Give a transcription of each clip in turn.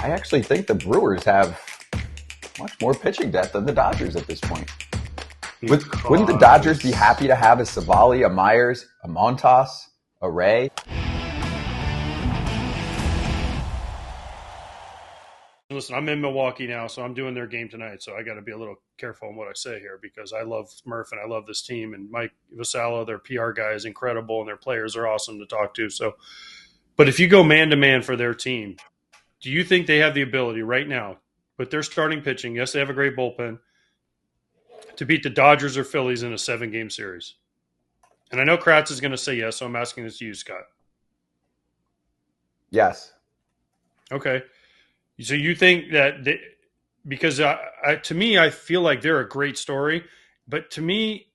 I actually think the Brewers have much more pitching depth than the Dodgers at this point. Wouldn't the Dodgers be happy to have a Savali, a Myers, a Montas, a Ray? Listen, I'm in Milwaukee now, so I'm doing their game tonight. So I got to be a little careful on what I say here because I love Murph and I love this team. And Mike Vassallo, their PR guy, is incredible, and their players are awesome to talk to. So, but if you go man to man for their team, do you think they have the ability right now with their starting pitching? Yes, they have a great bullpen to beat the Dodgers or Phillies in a 7-game series. And I know Kratz is going to say yes, so I'm asking this to you, Scott. Yes. Okay. So you think that because to me, I feel like they're a great story, but to me,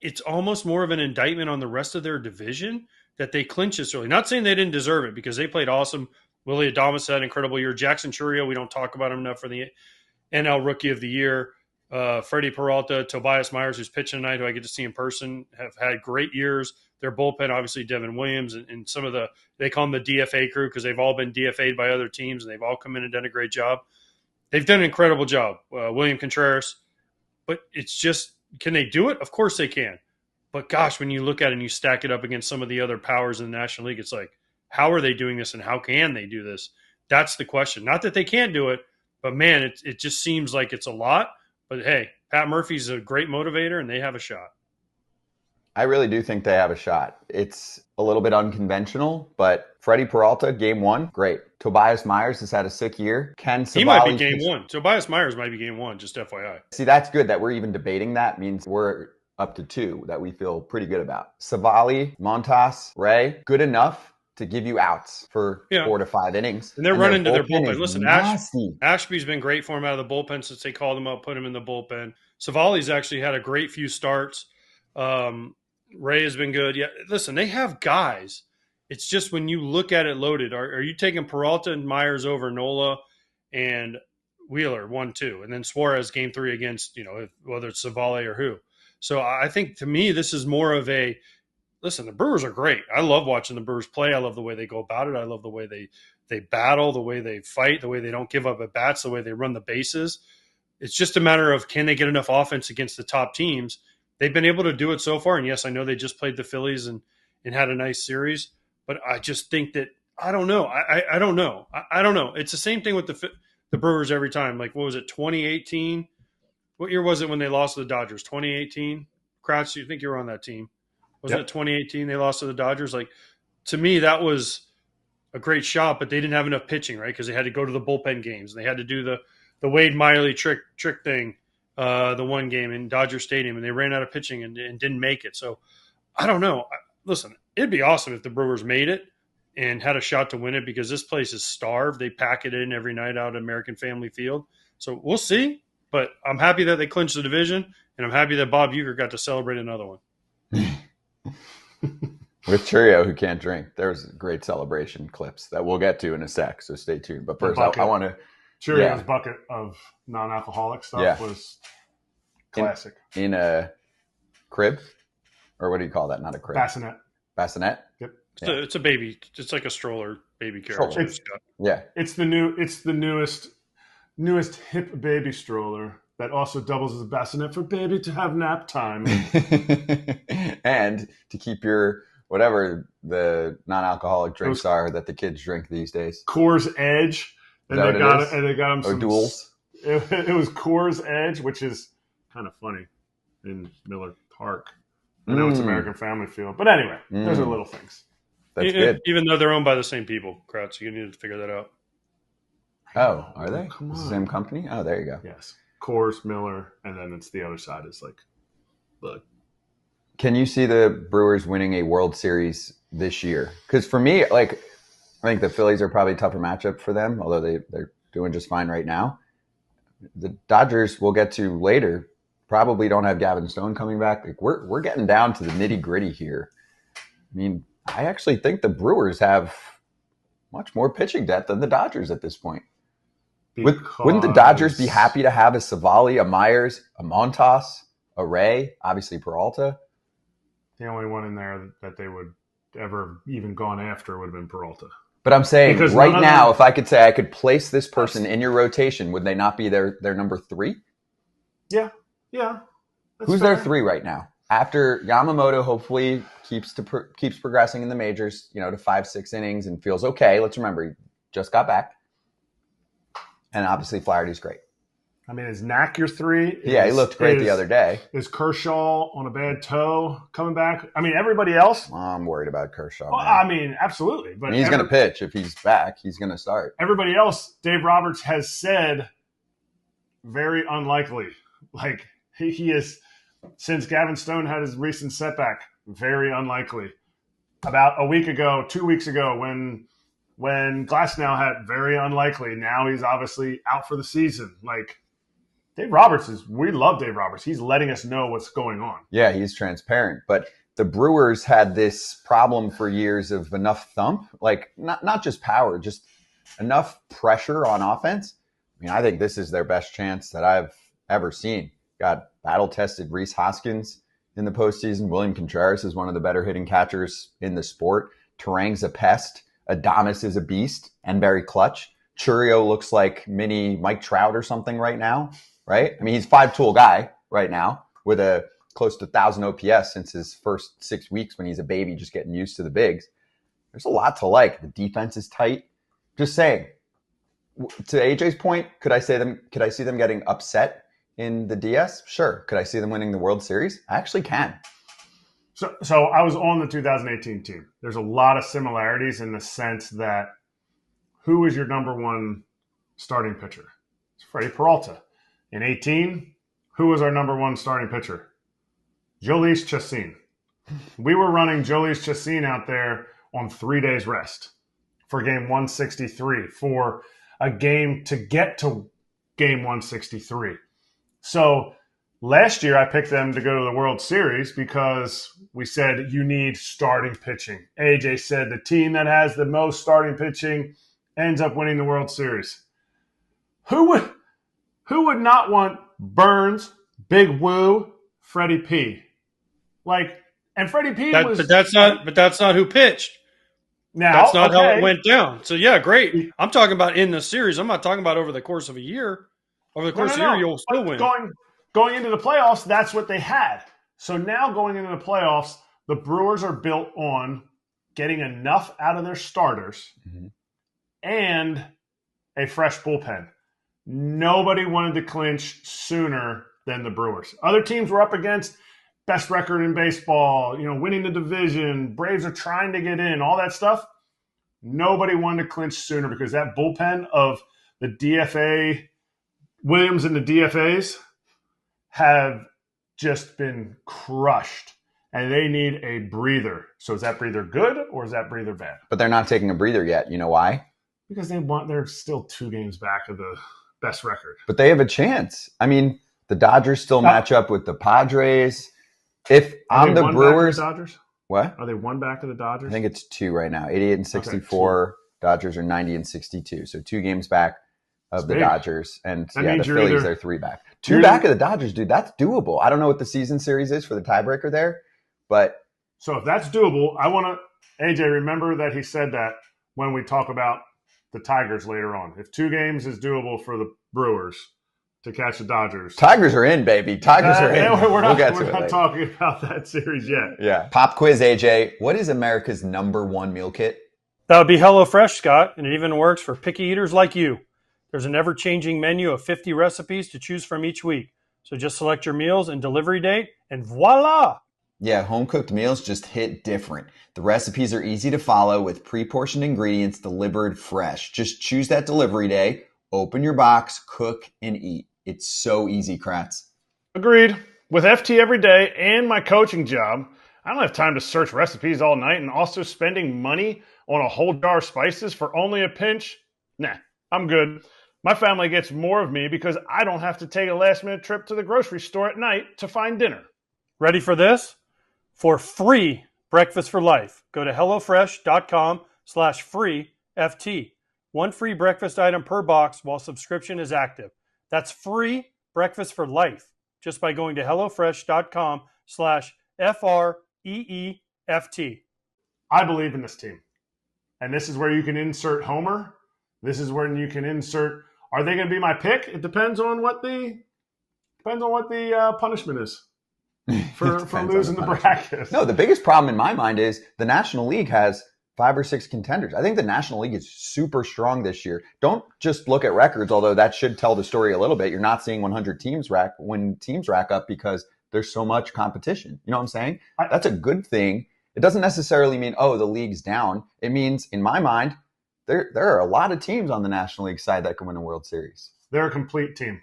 it's almost more of an indictment on the rest of their division that they clinch this early. Not saying they didn't deserve it because they played awesome. Willie Adames had an incredible year. Jackson Chourio, we don't talk about him enough for the NL Rookie of the Year. Freddie Peralta, Tobias Myers, who's pitching tonight, who I get to see in person, have had great years. Their bullpen, obviously, Devin Williams and some of they call them the DFA crew because they've all been DFA'd by other teams and they've all come in and done a great job. They've done an incredible job. William Contreras. But it's just, can they do it? Of course they can. But gosh, when you look at it and you stack it up against some of the other powers in the National League, it's like, how are they doing this and how can they do this? That's the question. Not that they can't do it, but man, it just seems like it's a lot. But hey, Pat Murphy's a great motivator and they have a shot. I really do think they have a shot. It's a little bit unconventional, but Freddie Peralta, game 1, great. Tobias Myers has had a sick year. He might be game 1. Tobias Myers might be game 1, just FYI. See, that's good that we're even debating that. Means we're up to 2 that we feel pretty good about. Savali, Montas, Ray, good enough to give you outs for 4 to 5 innings. And they're running to their bullpen. Listen, Ashby's been great for him out of the bullpen since they called him up, put him in the bullpen. Savali's actually had a great few starts. Ray has been good. Yeah, listen, they have guys. It's just when you look at it loaded, are you taking Peralta and Myers over Nola and Wheeler 1-2, and then Suarez game 3 against whether it's Savali or who? So I think to me this is more of a listen. The Brewers are great. I love watching the Brewers play. I love the way they go about it. I love the way they battle, the way they fight, the way they don't give up at bats, the way they run the bases. It's just a matter of can they get enough offense against the top teams. They've been able to do it so far. And yes, I know they just played the Phillies and had a nice series, but I just think that, I don't know. I don't know. I don't know. It's the same thing with the Brewers every time. Like, what was it? 2018. What year was it when they lost to the Dodgers? 2018. Kratz, you think you were on that team? Wasn't it 2018 they lost to the Dodgers? Like, to me, that was a great shot, but they didn't have enough pitching, right? Because they had to go to the bullpen games. And they had to do the Wade Miley trick thing. The one game in Dodger Stadium, and they ran out of pitching and didn't make it. So I don't know. Listen, it'd be awesome if the Brewers made it and had a shot to win it because this place is starved. They pack it in every night out at American Family Field. So we'll see. But I'm happy that they clinched the division, and I'm happy that Bob Uecker got to celebrate another one. With Chourio, who can't drink, there's great celebration clips that we'll get to in a sec, so stay tuned. But first, I want to... Cheerios bucket of non-alcoholic stuff was classic. In a crib? Or what do you call that? Not a crib. Bassinet? Yep. It's a baby. It's like a stroller baby carriage. It's the newest hip baby stroller that also doubles as a bassinet for baby to have nap time. And to keep your whatever the non-alcoholic drinks are that the kids drink these days. Coors Edge. And they got him some duels. It was Coors Edge, which is kind of funny in Miller Park. I know it's American Family Field, but anyway, those are little things. That's good. Even though they're owned by the same people, Kratz, you need to figure that out. Oh, are they? Come on. It's the same company? Oh, there you go. Yes, Coors, Miller, and then it's the other side is like, look. Can you see the Brewers winning a World Series this year? Because for me, like, I think the Phillies are probably a tougher matchup for them, although they're doing just fine right now. The Dodgers we'll get to later probably don't have Gavin Stone coming back. Like we're getting down to the nitty gritty here. I mean, I actually think the Brewers have much more pitching depth than the Dodgers at this point. Wouldn't the Dodgers be happy to have a Savali, a Myers, a Montas, a Ray, obviously Peralta? The only one in there that they would ever even gone after would have been Peralta. But I'm saying because right now, if I could say I could place this person in your rotation, would they not be their number 3? Yeah. Who's fair. their 3 right now? After Yamamoto hopefully keeps progressing in the majors, to 5-6 innings and feels okay. Let's remember, he just got back. And obviously Flaherty's great. I mean, is Knack your 3? Yeah, he looked great the other day. Is Kershaw on a bad toe coming back? I mean, everybody else? I'm worried about Kershaw. Well, I mean, absolutely. But he's going to pitch. If he's back, he's going to start. Everybody else, Dave Roberts has said, very unlikely. Like, he is, since Gavin Stone had his recent setback, very unlikely. About a week ago, 2 weeks ago, when Glasnow had very unlikely, now he's obviously out for the season. Like, Dave Roberts we love Dave Roberts. He's letting us know what's going on. Yeah, he's transparent. But the Brewers had this problem for years of enough thump, like not just power, just enough pressure on offense. I mean, I think this is their best chance that I've ever seen. Got battle-tested Rhys Hoskins in the postseason. William Contreras is one of the better hitting catchers in the sport. Terang's a pest. Adames is a beast and very clutch. Churio looks like mini Mike Trout or something right now. Right? I mean, he's 5-tool guy right now with a close to 1,000 OPS since his first 6 weeks when he's a baby, just getting used to the bigs. There's a lot to like. The defense is tight. Just saying. To AJ's point, could I see them getting upset in the DS? Sure. Could I see them winning the World Series? I actually can. So I was on the 2018 team. There's a lot of similarities in the sense that who is your number 1 starting pitcher? It's Freddie Peralta. In 18, who was our number 1 starting pitcher? Jhoulys Chacin. We were running Jhoulys Chacin out there on 3 days rest for game 163, for a game to get to game 163. So last year I picked them to go to the World Series because we said you need starting pitching. AJ said the team that has the most starting pitching ends up winning the World Series. Who would not want Burns, Big Woo, Freddie P? Like, and Freddie P was. But that's not who pitched. Now, that's not how it went down. So yeah, great. I'm talking about in the series. I'm not talking about over the course of a year. Over the course of a year, you'll still win. Going into the playoffs, that's what they had. So now going into the playoffs, the Brewers are built on getting enough out of their starters and a fresh bullpen. Nobody wanted to clinch sooner than the Brewers. Other teams were up against best record in baseball, winning the division. Braves are trying to get in, all that stuff. Nobody wanted to clinch sooner because that bullpen of the DFA, Williams and the DFAs have just been crushed. And they need a breather. So is that breather good or is that breather bad? But they're not taking a breather yet. You know why? Because they're still 2 games back of the best record. But they have a chance. I mean, the Dodgers still match up with the Padres. If I'm the Brewers, Dodgers? What? Are they 1 back to the Dodgers? I think it's 2 right now. 88 and 64. Okay, Dodgers are 90 and 62. So 2 games back of the Dodgers. And the Phillies are 3 back. 2 back of the Dodgers, dude. That's doable. I don't know what the season series is for the tiebreaker there, but so if that's doable, I want to AJ remember that he said that when we talk about the Tigers later on. If 2 games is doable for the Brewers to catch the Dodgers. Tigers are in, baby. Tigers are in. We're not talking about that series yet. Yeah. Pop quiz, AJ. What is America's number 1 meal kit? That would be HelloFresh, Scott, and it even works for picky eaters like you. There's an ever-changing menu of 50 recipes to choose from each week. So just select your meals and delivery date, and voila! Yeah, home-cooked meals just hit different. The recipes are easy to follow with pre-portioned ingredients delivered fresh. Just choose that delivery day, open your box, cook, and eat. It's so easy, Kratz. Agreed. With FT every day and my coaching job, I don't have time to search recipes all night and also spending money on a whole jar of spices for only a pinch. Nah, I'm good. My family gets more of me because I don't have to take a last-minute trip to the grocery store at night to find dinner. Ready for this? For free breakfast for life, go to HelloFresh.com/free FT. 1 free breakfast item per box while subscription is active. That's free breakfast for life just by going to HelloFresh.com/FREEFT. I believe in this team. and this is where you can insert Homer. This is when you can insert. Are they going to be my pick? It depends on what the punishment is for losing the bracket. No, the biggest problem in my mind is the National League has 5 or 6 contenders. I think the National League is super strong this year. Don't just look at records, although that should tell the story a little bit. You're not seeing 100 teams rack up because there's so much competition. You know what I'm saying? That's a good thing. It doesn't necessarily mean, oh, the league's down. It means, in my mind, there are a lot of teams on the National League side that can win a World Series. They're a complete team.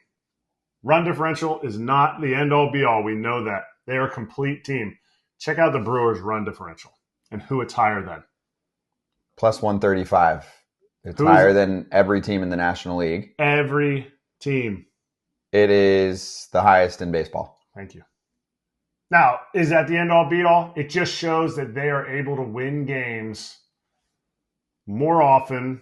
Run differential is not the end-all, be-all. We know that. They're a complete team. Check out the Brewers' run differential and who it's higher than. Plus 135. It's higher than every team in the National League. Every team. It is the highest in baseball. Thank you. Now, is that the end-all, be-all? It just shows that they are able to win games more often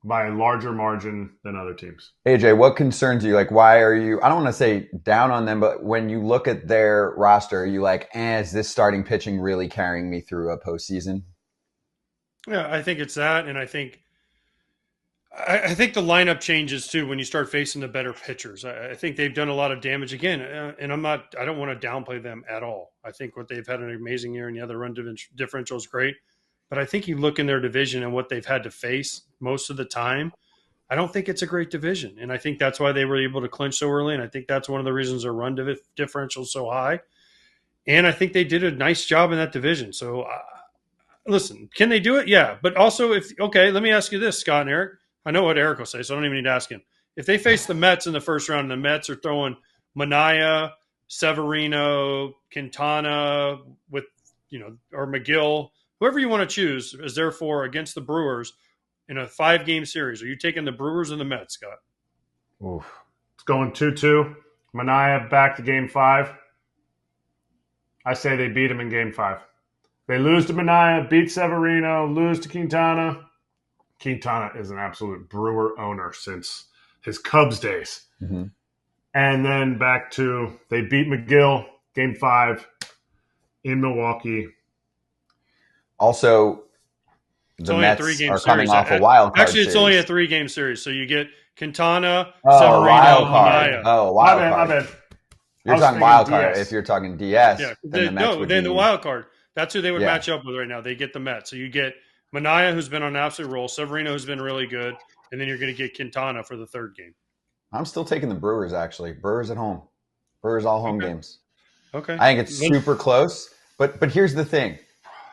by a larger margin than other teams. AJ, what concerns you? Like, why are you, I don't want to say down on them, but when you look at their roster, are you like, is this starting pitching really carrying me through a postseason? Yeah, I think it's that. And I think the lineup changes too when you start facing the better pitchers. I think they've done a lot of damage again. And I don't want to downplay them at all. I think they've had an amazing year, and the run differential is great. But I think you look in their division and what they've had to face most of the time, I don't think it's a great division. And I think that's why they were able to clinch so early. And I think that's one of the reasons their run differential is so high. And I think they did a nice job in that division. So, listen, can they do it? Yeah. But also, let me ask you this, Scott and Eric. I know what Eric will say, so I don't even need to ask him. If they face the Mets in the first round, and the Mets are throwing Manaea, Severino, Quintana or McGill, whoever you want to choose is therefore against the Brewers in a 5-game series. Are you taking the Brewers and the Mets, Scott? Oof. It's going 2-2. Manaea back to game 5. I say they beat him in game 5. They lose to Manaea, beat Severino, lose to Quintana. Quintana is an absolute Brewer owner since his Cubs days. Mm-hmm. And then back to they beat McGill, game 5 in Milwaukee. Also, the Mets are coming off a wild card Actually, it's series. only a 3-game series. So you get Quintana, Severino, Manaea. Wild card. My bad. You're talking wild card. If you're talking DS, yeah. then the wild card. That's who they would match up with right now. They get the Mets. So you get Manaea, who's been on an absolute roll, Severino, who's been really good, and then you're going to get Quintana for the 3rd game. I'm still taking the Brewers, actually. Brewers at home. Brewers all home games. Okay. I think it's super close. But here's the thing.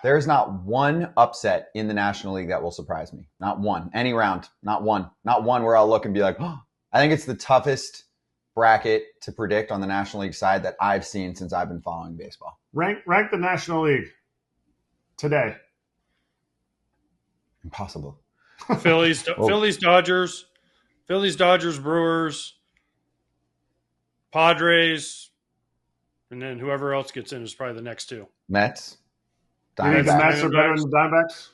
There's not one upset in the National League that will surprise me. Not one. Any round. Not one. Not one where I'll look and be like, oh. I think it's the toughest bracket to predict on the National League side that I've seen since I've been following baseball. Rank the National League today. Impossible. Phillies, Dodgers, Brewers, Padres, and then whoever else gets in is probably the next 2. Mets. You think the Mets are better than the Diamondbacks?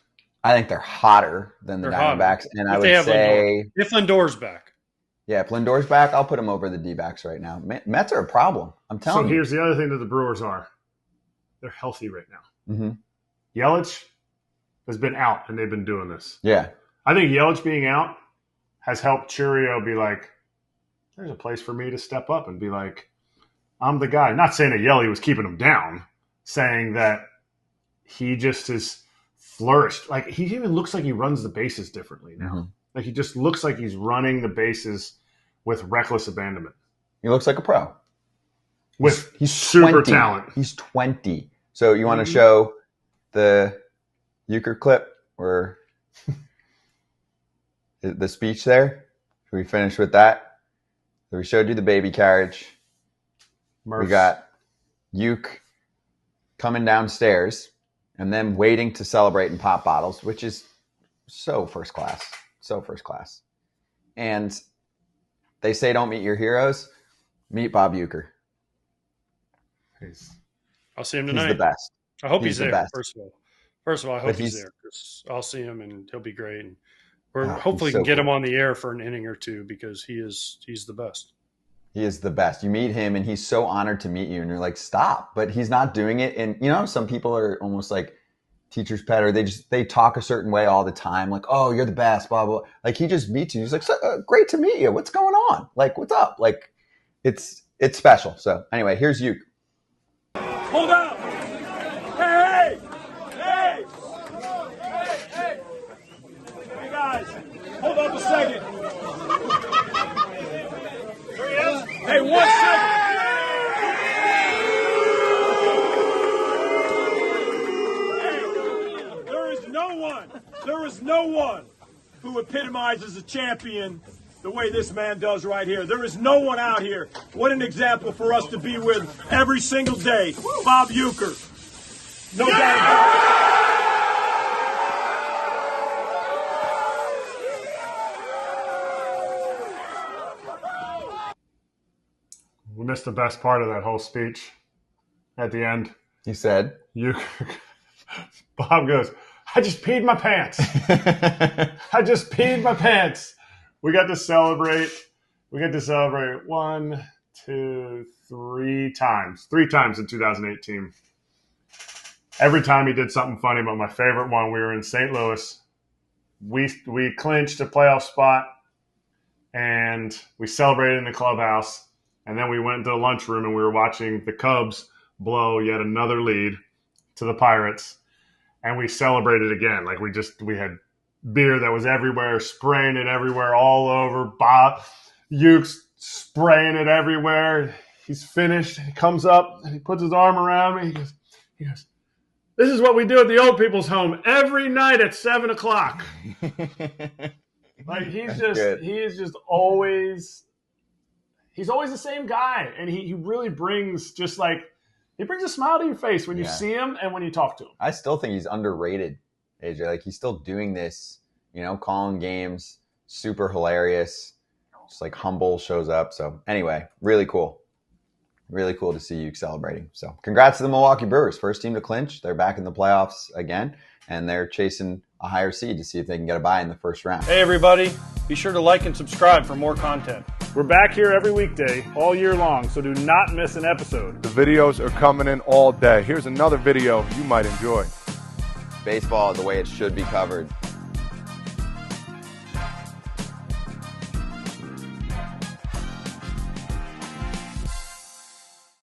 I think they're hotter than the Diamondbacks. And I would say if Lindor's back. Yeah, if Lindor's back, I'll put him over the D-backs right now. Mets are a problem. I'm telling you. So here's the other thing that the Brewers are. They're healthy right now. Mm-hmm. Yelich has been out, and they've been doing this. Yeah. I think Yelich being out has helped Churio be like, there's a place for me to step up and be like, I'm the guy. Not saying that Yelich was keeping him down, saying that he just has flourished. Like, he even looks like he runs the bases differently now. Mm-hmm. Like, he just looks like he's running the bases with reckless abandonment. He looks like a pro. He's super 20. talent. He's 20. So you want to show the Uecker clip or the speech there? Should we finish with that? So we showed you the baby carriage. Murphs. We got Ueck coming downstairs and then waiting to celebrate and pop bottles, which is so first class. So first class. And they say don't meet your heroes. Meet Bob Uecker. I'll see him tonight. He's the best. I hope he's there, first of all. I hope he's there because I'll see him and he'll be great. And we're hopefully can get him on the air for an inning or 2 because he's the best. He is the best. You meet him and he's so honored to meet you and you're like, stop. But he's not doing it. And, some people are almost like teacher's pet, or they talk a certain way all the time, like, oh, you're the best, blah blah. Like he just meets you. He's like, great to meet you. What's going on? Like, what's up? Like, it's special. So anyway, here's you. Hold up! Hey! Hey! Hey! Hey guys, hold up a second. There he is. Hey, 1 second. There is no one who epitomizes a champion the way this man does right here. There is no one out here. What an example for us to be with every single day. Bob Uecker. No doubt about it. We missed the best part of that whole speech at the end. He said, Bob goes, I just peed my pants. I just peed my pants. We got to celebrate. 1, 2, 3 times. 3 times in 2018. Every time he did something funny, but my favorite one, we were in St. Louis. We clinched a playoff spot, and we celebrated in the clubhouse. And then we went into the lunchroom, and we were watching the Cubs blow yet another lead to the Pirates. And we celebrated again. Like we had beer that was everywhere, spraying it everywhere, all over. Bob Ukes spraying it everywhere. He's finished. He comes up and he puts his arm around me. He goes, this is what we do at the old people's home every night at 7:00. Like he is just always the same guy. And he really brings he brings a smile to your face when you see him and when you talk to him. I still think he's underrated, AJ. Like, he's still doing this, calling games, super hilarious, just like humble, shows up. So anyway, really cool. Really cool to see you celebrating. So congrats to the Milwaukee Brewers. First team to clinch. They're back in the playoffs again, and they're chasing a higher seed to see if they can get a bye in the first round. Hey, everybody. Be sure to like and subscribe for more content. We're back here every weekday, all year long, so do not miss an episode. The videos are coming in all day. Here's another video you might enjoy. Baseball the way it should be covered.